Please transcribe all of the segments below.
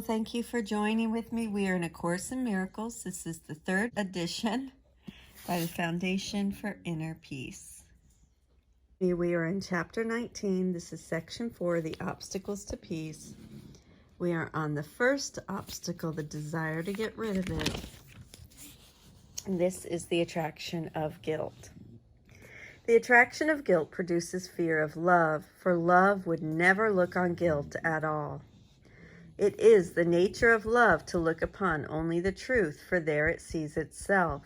Thank you for joining with me. We are in A Course in Miracles. This is the third edition by the Foundation for Inner Peace. We are in Chapter 19. This is Section 4, The Obstacles to Peace. We are on the first obstacle, the desire to get rid of it. And this is the attraction of guilt. The attraction of guilt produces fear of love, for love would never look on guilt at all. It is the nature of love to look upon only the truth, for there it sees itself,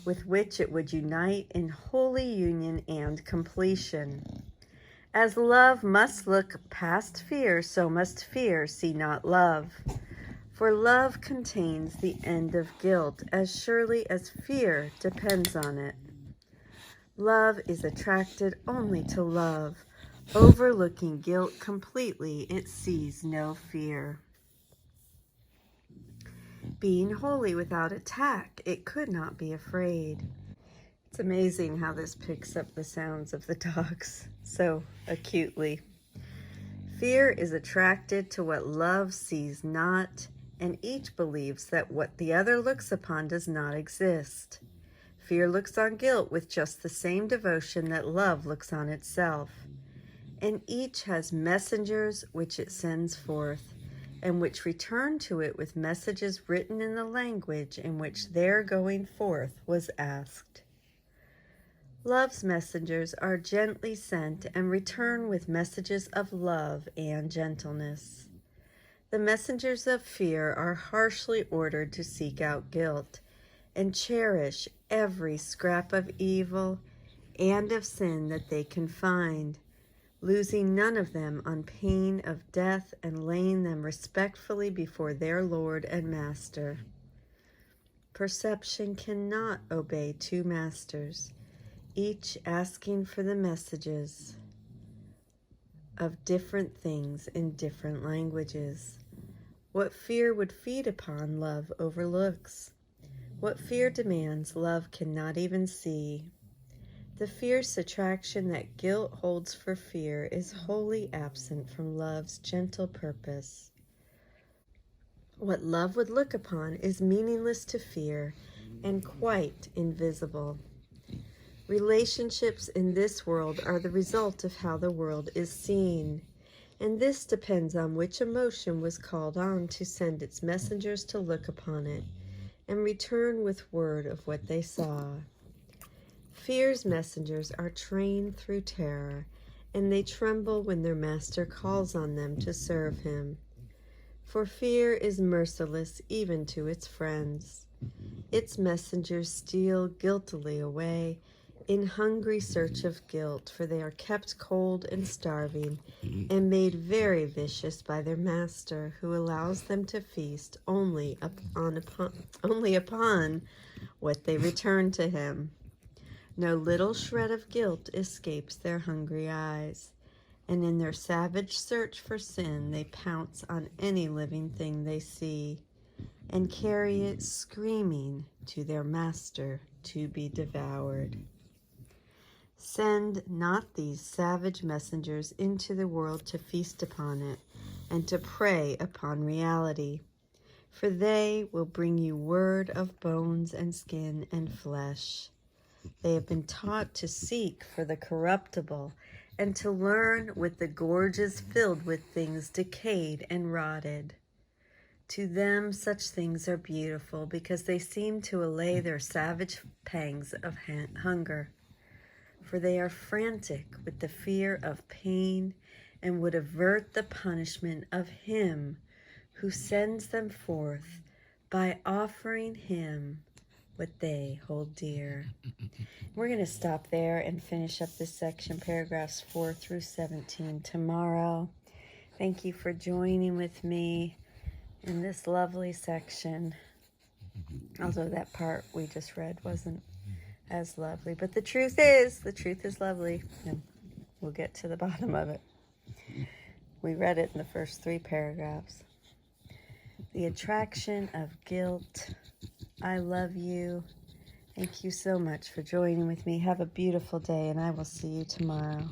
with which it would unite in holy union and completion. As love must look past fear, so must fear see not love. For love contains the end of guilt, as surely as fear depends on it. Love is attracted only to love. Overlooking guilt completely, it sees no fear. Being holy without attack, it could not be afraid. It's amazing how this picks up the sounds of the dogs so acutely. Fear is attracted to what love sees not, and each believes that what the other looks upon does not exist. Fear looks on guilt with just the same devotion that love looks on itself. And each has messengers which it sends forth, and which return to it with messages written in the language in which their going forth was asked. Love's messengers are gently sent and return with messages of love and gentleness. The messengers of fear are harshly ordered to seek out guilt and cherish every scrap of evil and of sin that they can find, losing none of them on pain of death and laying them respectfully before their Lord and Master. Perception cannot obey two masters, each asking for the messages of different things in different languages. What fear would feed upon, love overlooks. What fear demands, love cannot even see. The fierce attraction that guilt holds for fear is wholly absent from love's gentle purpose. What love would look upon is meaningless to fear and quite invisible. Relationships in this world are the result of how the world is seen, and this depends on which emotion was called on to send its messengers to look upon it and return with word of what they saw. Fear's messengers are trained through terror, and they tremble when their master calls on them to serve him. For fear is merciless even to its friends. Its messengers steal guiltily away in hungry search of guilt, for they are kept cold and starving and made very vicious by their master, who allows them to feast only upon what they return to him. No little shred of guilt escapes their hungry eyes, and in their savage search for sin, they pounce on any living thing they see, and carry it screaming to their master to be devoured. Send not these savage messengers into the world to feast upon it, and to prey upon reality, for they will bring you word of bones and skin and flesh. They have been taught to seek for the corruptible and to learn with the gorges filled with things decayed and rotted. To them such things are beautiful because they seem to allay their savage pangs of hunger. For they are frantic with the fear of pain and would avert the punishment of him who sends them forth by offering him what they hold dear. We're going to stop there and finish up this section, paragraphs 4 through 17, tomorrow. Thank you for joining with me in this lovely section, although that part we just read wasn't as lovely. But the truth is lovely, and we'll get to the bottom of it. We read it in the first 3 paragraphs. The attraction of guilt. I love you. Thank you so much for joining with me. Have a beautiful day, and I will see you tomorrow.